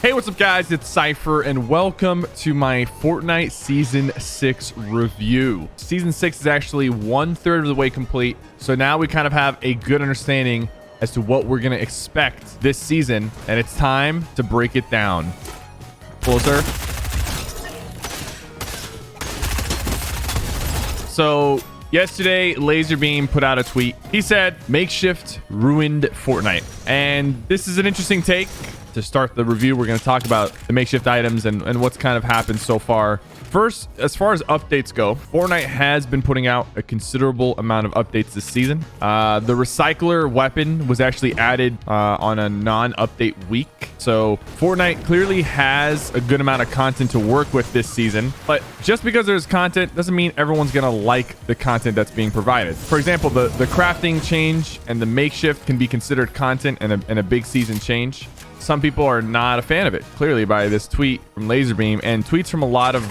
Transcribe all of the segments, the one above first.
Hey, what's up, guys? It's Cypher, and welcome to my Fortnite Season 6 review. Season 6 is actually 1/3 of the way complete, so now we kind of have a good understanding as to what we're going to expect this season, and it's time to break it down. Closer. So yesterday, Laserbeam put out a tweet. He said, "Makeshift ruined Fortnite." And this is an interesting take. To start the review, we're going to talk about the makeshift items and what's kind of happened so far. First, as far as updates go, Fortnite has been putting out a considerable amount of updates this season. The recycler weapon was actually added on a non-update week. So Fortnite clearly has a good amount of content to work with this season. But just because there's content doesn't mean everyone's going to like the content that's being provided. For example, the crafting change and the makeshift can be considered content and a big season change. Some people are not a fan of it, clearly, by this tweet from Laserbeam and tweets from a lot of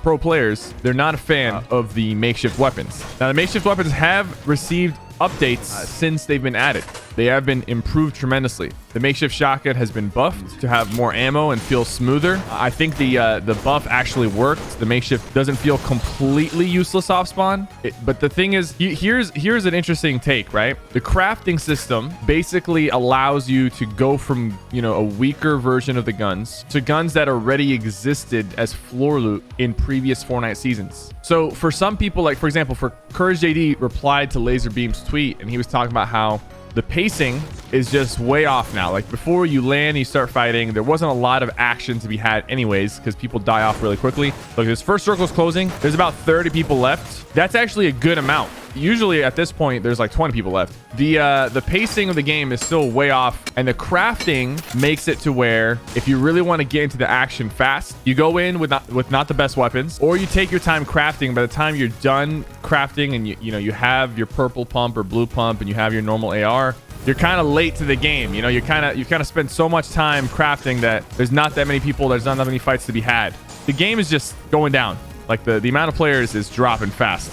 pro players. They're not a fan of the makeshift weapons. Now, the makeshift weapons have received updates since they've been added. They have been improved tremendously. The makeshift shotgun has been buffed to have more ammo and feel smoother. I think the buff actually worked. The makeshift doesn't feel completely useless off spawn. But the thing is, here's an interesting take, right? The crafting system basically allows you to go from, a weaker version of the guns to guns that already existed as floor loot in previous Fortnite seasons. So for some people, like for example, for Courage JD replied to Laserbeam's tweet, and he was talking about how the pacing is just way off now. Like before you land, you start fighting, there wasn't a lot of action to be had anyways because people die off really quickly. Look, this first circle is closing. There's about 30 people left. That's actually a good amount. Usually at this point, there's like 20 people left. The pacing of the game is still way off, and the crafting makes it to where if you really want to get into the action fast, you go in with not the best weapons, or you take your time crafting. By the time you're done crafting and you have your purple pump or blue pump and you have your normal AR, you're kind of late to the game. You've kind of spent so much time crafting that there's not that many people, there's not that many fights to be had. The game is just going down. Like the amount of players is dropping fast.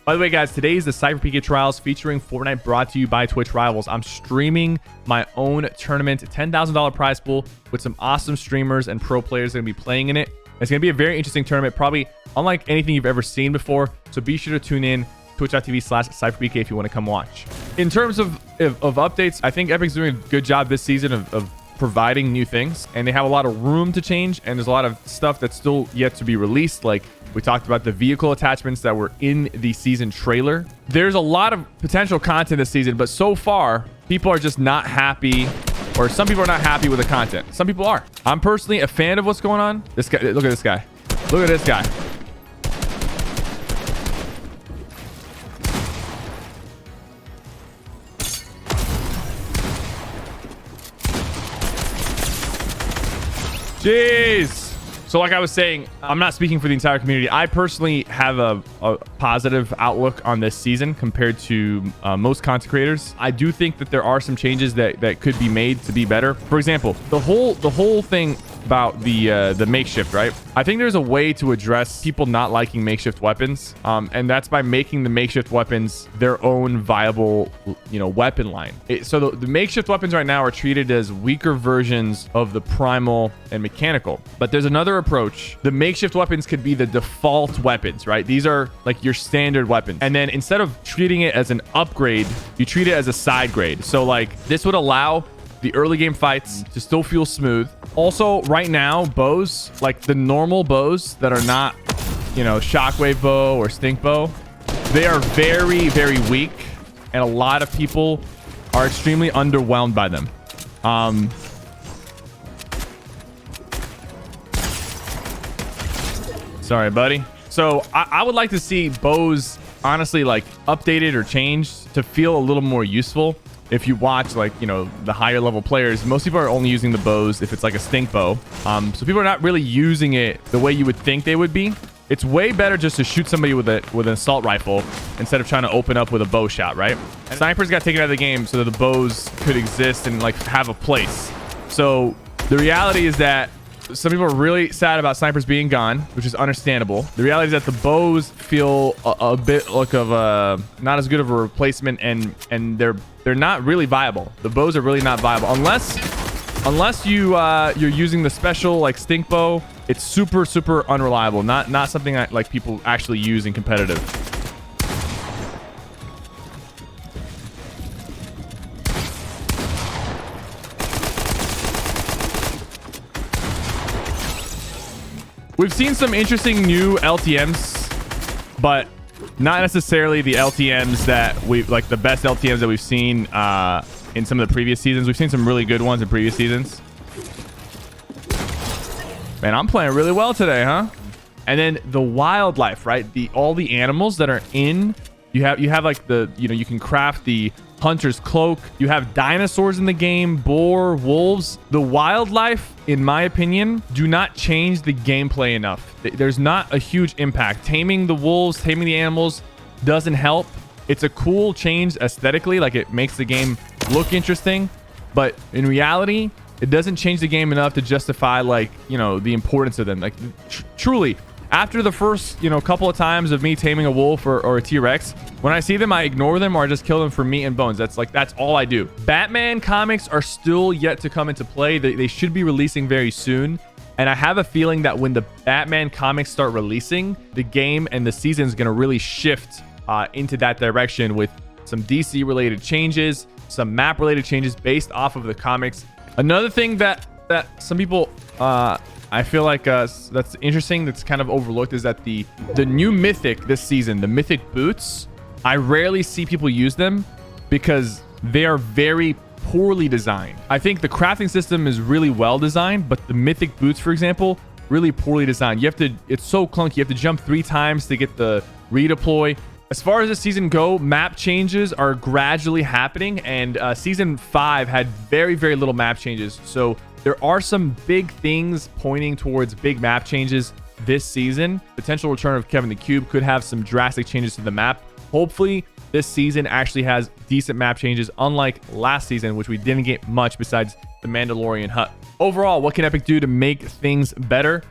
By the way, guys, today is the SypherPK Trials featuring Fortnite, brought to you by Twitch Rivals. I'm streaming my own tournament, $10,000 prize pool with some awesome streamers and pro players that are going to be playing in it. It's going to be a very interesting tournament, probably unlike anything you've ever seen before. So be sure to tune in, twitch.tv/SypherPK if you want to come watch. In terms of updates, I think Epic's doing a good job this season of providing new things, and they have a lot of room to change, and there's a lot of stuff that's still yet to be released. Like we talked about the vehicle attachments that were in the season trailer. There's a lot of potential content this season, but so far people are just not happy, or some people are not happy with the content. Some people are. I'm personally a fan of what's going on. This guy, look at this guy. Look at this guy. Jeez. So like I was saying, I'm not speaking for the entire community. I personally have a positive outlook on this season compared to most content creators. I do think that there are some changes that could be made to be better. For example, the whole thing about the makeshift, right? I think there's a way to address people not liking makeshift weapons, and that's by making the makeshift weapons their own viable, weapon line. So the makeshift weapons right now are treated as weaker versions of the primal and mechanical. But there's another approach. The makeshift weapons could be the default weapons, right? These are like your standard weapons. And then instead of treating it as an upgrade, you treat it as a side grade. So like this would allow the early game fights to still feel smooth. Also, right now, bows, like the normal bows that are not, shockwave bow or stink bow, they are very, very weak, and a lot of people are extremely underwhelmed by them. Sorry, buddy. So I would like to see bows honestly like updated or changed to feel a little more useful. If you watch the higher level players, most people are only using the bows if it's like a stink bow. So people are not really using it the way you would think they would be. It's way better just to shoot somebody with an assault rifle instead of trying to open up with a bow shot, right? And snipers got taken out of the game so that the bows could exist and like have a place. So the reality is that some people are really sad about snipers being gone, which is understandable. The reality is that the bows feel a bit like of a not as good of a replacement, and they're not really viable. The bows are really not viable unless unless you're using the special like stink bow, it's super unreliable. Not something like people actually use in competitive. We've seen some interesting new LTMs, but not necessarily the LTMs that we like, the best LTMs that we've seen in some of the previous seasons. We've seen some really good ones in previous seasons. Man, I'm playing really well today, huh? And then the wildlife, right? All the animals that are in, you have like the, you can craft the hunter's cloak. You have dinosaurs in the game, boar, wolves. The wildlife, in my opinion, do not change the gameplay enough. There's not a huge impact. Taming the wolves, taming the animals doesn't help. It's a cool change aesthetically, like it makes the game look interesting, but in reality, it doesn't change the game enough to justify like, the importance of them. Like truly, after the first, couple of times of me taming a wolf or a T-Rex, when I see them, I ignore them or I just kill them for meat and bones. That's all I do. Batman comics are still yet to come into play. They should be releasing very soon. And I have a feeling that when the Batman comics start releasing, the game and the season is going to really shift into that direction with some DC related changes, some map related changes based off of the comics. Another thing that some people, I feel like that's interesting, that's kind of overlooked, is that the new mythic this season, the mythic boots, I rarely see people use them because they are very poorly designed. I think the crafting system is really well designed, but the mythic boots, for example, really poorly designed. It's so clunky. You have to jump 3 times to get the redeploy. As far as the season go, map changes are gradually happening, and season 5 had very little map changes. So there are some big things pointing towards big map changes this season. Potential return of Kevin the Cube could have some drastic changes to the map. Hopefully this season actually has decent map changes, unlike last season, which we didn't get much besides the Mandalorian hut. Overall, what can Epic do to make things better?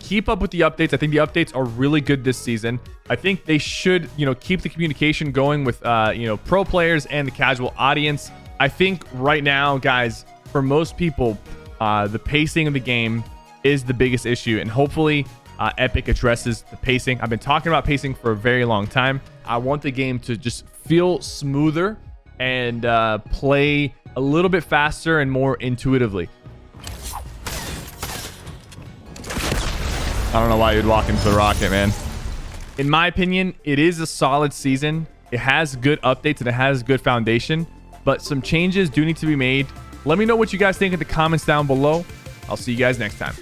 Keep up with the updates. I think the updates are really good this season. I think they should, keep the communication going with, pro players and the casual audience. I think right now, guys, for most people, the pacing of the game is the biggest issue, and hopefully Epic addresses the pacing. I've been talking about pacing for a very long time. I want the game to just feel smoother and play a little bit faster and more intuitively. I don't know why you'd walk into the rocket, man. In my opinion, it is a solid season. It has good updates and it has good foundation, but some changes do need to be made. Let me know what you guys think in the comments down below. I'll see you guys next time.